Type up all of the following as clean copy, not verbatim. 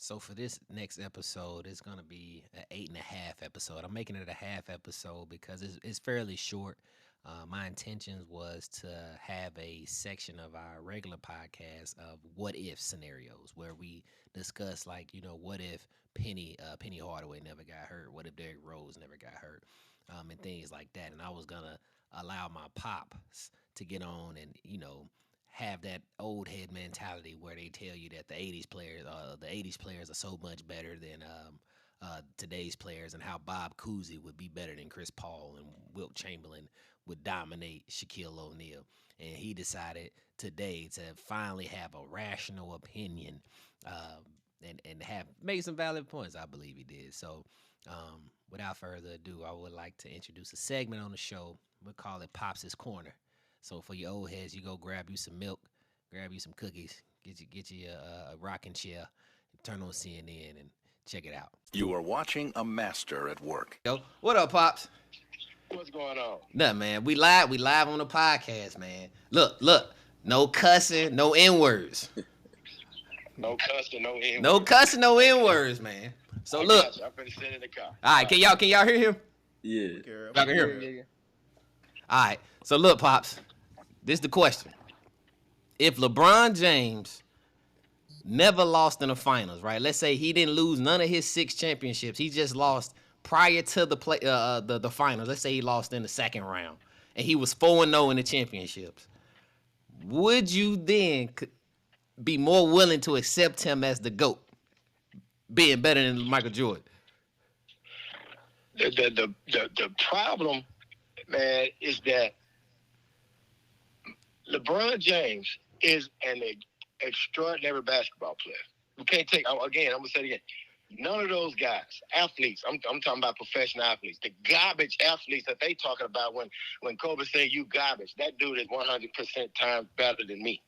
So for this next episode, it's gonna be an 8.5 episode. I'm making it a half episode because it's fairly short. My intentions was to have a section of our regular podcast of what if scenarios where we discuss like what if Penny Hardaway never got hurt, what if Derrick Rose never got hurt, and things like that. And I was gonna allow my pops to get on and have that old head mentality where they tell you that the 80s players are so much better than today's players, and how Bob Cousy would be better than Chris Paul, and Wilt Chamberlain would dominate Shaquille O'Neal. And he decided today to finally have a rational opinion, and have made some valid points. I believe he did. So, without further ado, I would like to introduce a segment on the show. We'll call it Pops' Corner. So for your old heads, you go grab you some milk, grab you some cookies, get you a rocking chair, and turn on CNN and check it out. You are watching a master at work. Yo, what up, Pops? What's going on? Nothing, man. We live on the podcast, man. Look, no cussing, no N-words. No cussing, no N-words. No cussing, no N-words, man. So look. I'm finna sit in the car. All right, can y'all hear him? Yeah. Y'all can hear him? All right. So look, Pops. This is the question. If LeBron James never lost in the finals, right? Let's say he didn't lose none of his 6 championships. He just lost prior to the finals. Let's say he lost in the second round, and he was 4-0 in the championships. Would you then be more willing to accept him as the GOAT, being better than Michael Jordan? The problem, man, is that LeBron James is an extraordinary basketball player. We can't take, again, I'm going to say it again. None of those guys, athletes, I'm talking about professional athletes, the garbage athletes that they talking about when Kobe said you garbage, that dude is 100% times better than me.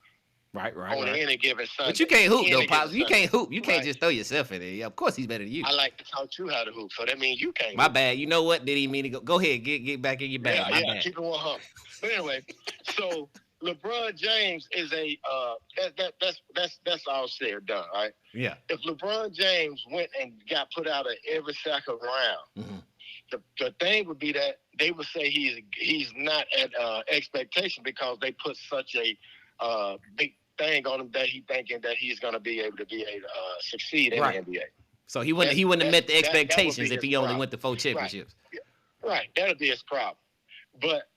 Right. On any given Sunday. But you can't hoop, though, Pops. You Sunday. can't hoop. You can't Right. just throw yourself in there. Yeah, of course he's better than you. I like to taught you how to hoop, so that means you can't My hoop. bad. You know what? Didn't even mean to go. Go ahead. Get back in your bag. My bad. Keep it 100. But anyway, so LeBron James is that's all said and done, right? Yeah. If LeBron James went and got put out of every second round, the thing would be that they would say he's not at expectation because they put such a big thing on him that he thinking that he's going to be able to succeed in the NBA. So he wouldn't have met the expectations if he only problem. went to 4 championships. Right. That'll be his problem. But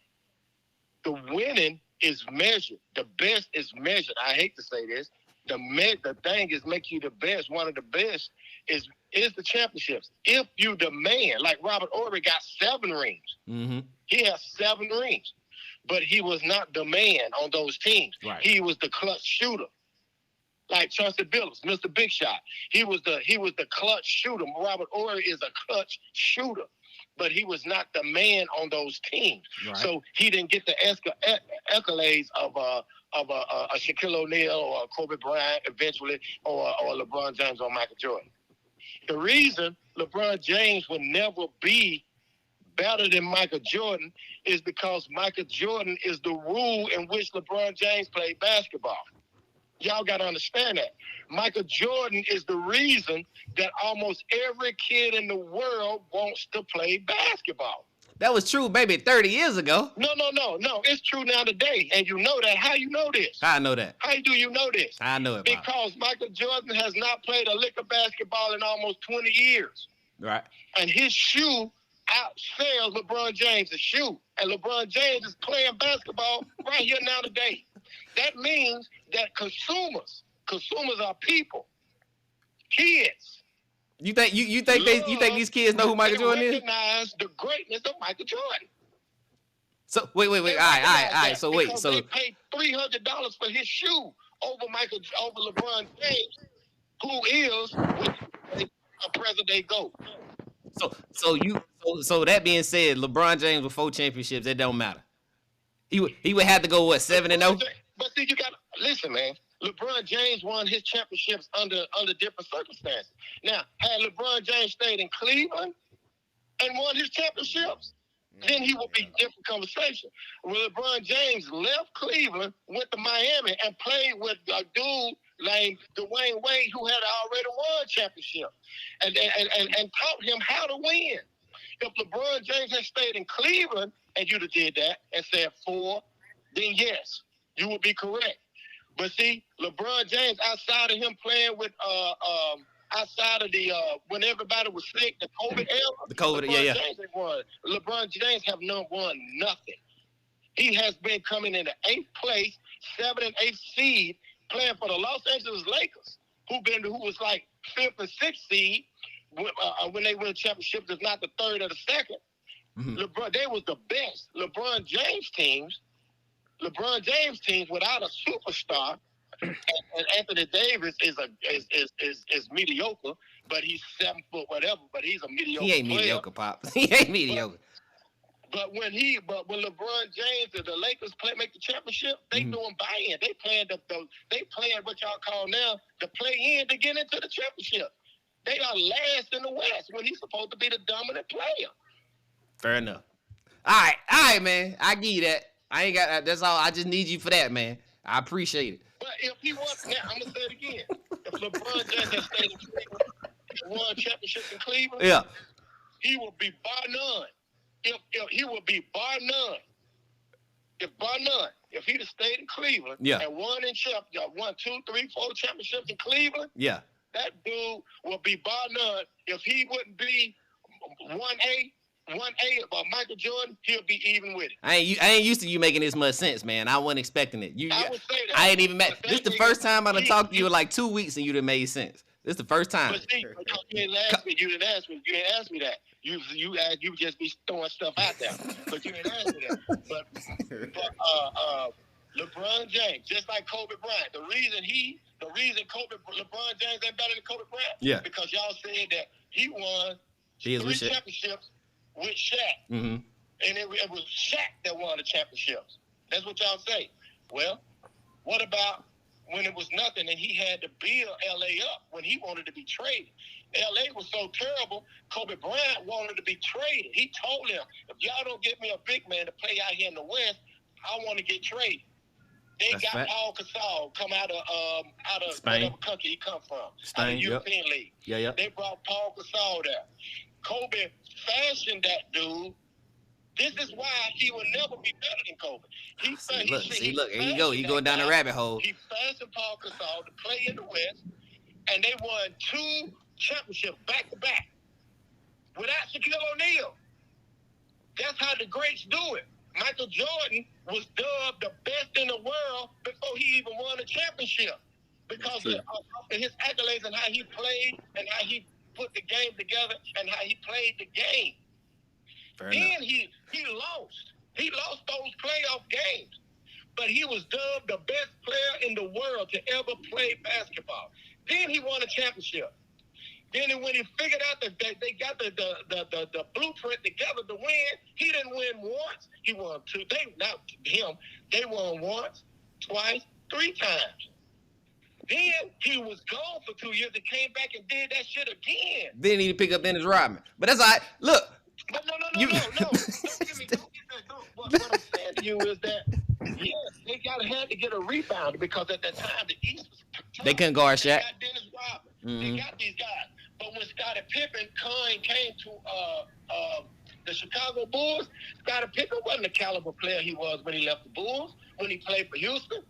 the winning is measured. The best is measured. I hate to say this. The thing is make you the best. One of the best is the championships. If you the man, like Robert Ory got 7 rings. Mm-hmm. He has 7 rings. But he was not the man on those teams. Right. He was the clutch shooter. Like Chauncey Billups, Mr. Big Shot. He was the clutch shooter. Robert Ory is a clutch shooter. But he was not the man on those teams. Right. So he didn't get the accolades of a Shaquille O'Neal or a Kobe Bryant eventually, or LeBron James or Michael Jordan. The reason LeBron James will never be better than Michael Jordan is because Michael Jordan is the rule in which LeBron James played basketball. Y'all got to understand that. Michael Jordan is the reason that almost every kid in the world wants to play basketball. That was true, baby, 30 years ago. No. It's true now today. And you know that. How you know this? I know that. How do you know this? I know it, Bob. Because Michael Jordan has not played a lick of basketball in almost 20 years. Right. And his shoe outsells LeBron James' shoe. And LeBron James is playing basketball right here now today. That means that consumers are people, kids. You think these kids know who Michael Jordan is? Recognize the greatness of Michael Jordan. So wait. All right. So wait. So they paid $300 for his shoe over LeBron James, who is a present-day GOAT. So that being said, LeBron James with 4 championships, it don't matter. He would have to go 7-0. But see, you got to listen, man. LeBron James won his championships under different circumstances. Now, had LeBron James stayed in Cleveland and won his championships, then he would be different conversation. When LeBron James left Cleveland, went to Miami, and played with a dude named Dwayne Wade, who had already won championship, and taught him how to win. If LeBron James had stayed in Cleveland and you'd have did that and said 4, then yes, you would be correct. But see, LeBron James, outside of him playing with outside of the when everybody was sick, the COVID era, The COVID, LeBron yeah. James ain't won. LeBron James have not won nothing. He has been coming in the 8th place, 7th and 8th seed, playing for the Los Angeles Lakers, who was like 5th and 6th seed when they win championships. It's not the 3rd or the 2nd. Mhm. LeBron, they was the best. LeBron James teams without a superstar, and Anthony Davis is mediocre, but he's 7 foot whatever. But he's a mediocre. He ain't player. mediocre, Pop. He ain't mediocre. But when LeBron James and the Lakers make the championship, they doing buy-in. They playing what y'all call now the play-in to get into the championship. They are last in the West when he's supposed to be the dominant player. Fair enough. All right, man. I give you that. I ain't got. That's all. I just need you for that, man. I appreciate it. But if he wants, now I'm gonna say it again. If LeBron James had stayed in Cleveland and won championships in Cleveland, Yeah. he would be bar none. If he would be bar none. If he'd have stayed in Cleveland and won 2, 3, 4 championships in Cleveland, Yeah. that dude would be bar none. If he wouldn't be 1A about Michael Jordan, he'll be even with it. I ain't used to you making this much sense, man. I wasn't expecting it. I would say that. I ain't even met. This is the first time I done talked to you in like 2 weeks and you done made sense. This is the first time. But see, you didn't ask me. You didn't ask me that. You just be throwing stuff out there. But you didn't ask me that. But LeBron James, just like Kobe Bryant, the reason LeBron James ain't better than Kobe Bryant, because y'all said that he won 3 championships with Shaq. Mm-hmm. And it was Shaq that won the championships. That's what y'all say. Well, what about when it was nothing and he had to build L.A. up when he wanted to be traded? L.A. was so terrible, Kobe Bryant wanted to be traded. He told him, if y'all don't get me a big man to play out here in the West, I want to get traded. They got Paul Gasol come out of Spain. Whatever country he come from, Spain, out of the European League. Yeah. They brought Paul Gasol there. Kobe fashioned that dude. This is why he will never be better than Kobe. Look, here you go. He going down the rabbit hole. He fashioned Paul Gasol to play in the West, and they won 2 championships back to back without Shaquille O'Neal. That's how the greats do it. Michael Jordan was dubbed the best in the world before he even won a championship because of his accolades and how he played and how he put the game together and how he played the game. Then he lost. He lost those playoff games. But he was dubbed the best player in the world to ever play basketball. Then he won a championship. Then when he figured out that they got the blueprint together to win, he didn't win once. He won 2. They won once, twice, 3 times. Then he was gone for 2 years and came back and did that shit again. Then he pick up Dennis Rodman. But that's all right. Look. But no. Don't get that. What I'm saying to you is that, they had to get a rebounder because at that time the East was tough. They couldn't guard Shaq. They got Dennis Rodman. They got these guys. But when Scottie Pippen came to the Chicago Bulls, Scottie Pippen wasn't the caliber player he was when he left the Bulls, when he played for Houston.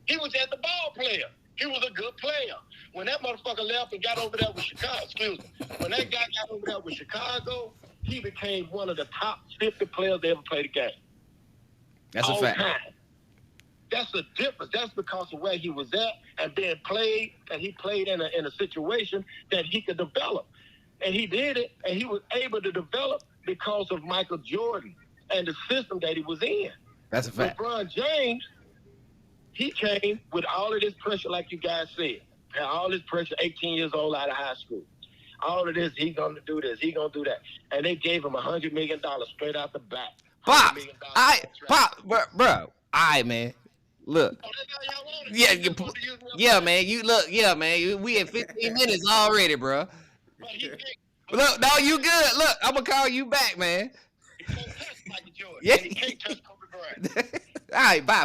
He was just a ball player. He was a good player. When that motherfucker left and got over there with Chicago, when that guy got over there with Chicago, he became one of the top 50 players that ever played the game. That's a fact. Time. That's the difference. That's because of where he was at and then played, and he played in a situation that he could develop. And he did it, and he was able to develop because of Michael Jordan and the system that he was in. That's a fact. LeBron James, he came with all of this pressure, like you guys said. Had all this pressure, 18 years old out of high school. All of this, he going to do this, he going to do that. And they gave him $100 million straight out the back. Pop, bro. All right, man. Look. Yeah, man. You look, man. We at 15 minutes already, bro. Look, no, you good. Look, I'm gonna call you back, man. He can't touch Michael Jordan. Yeah. He can't touch Kobe Bryant. All right, bye.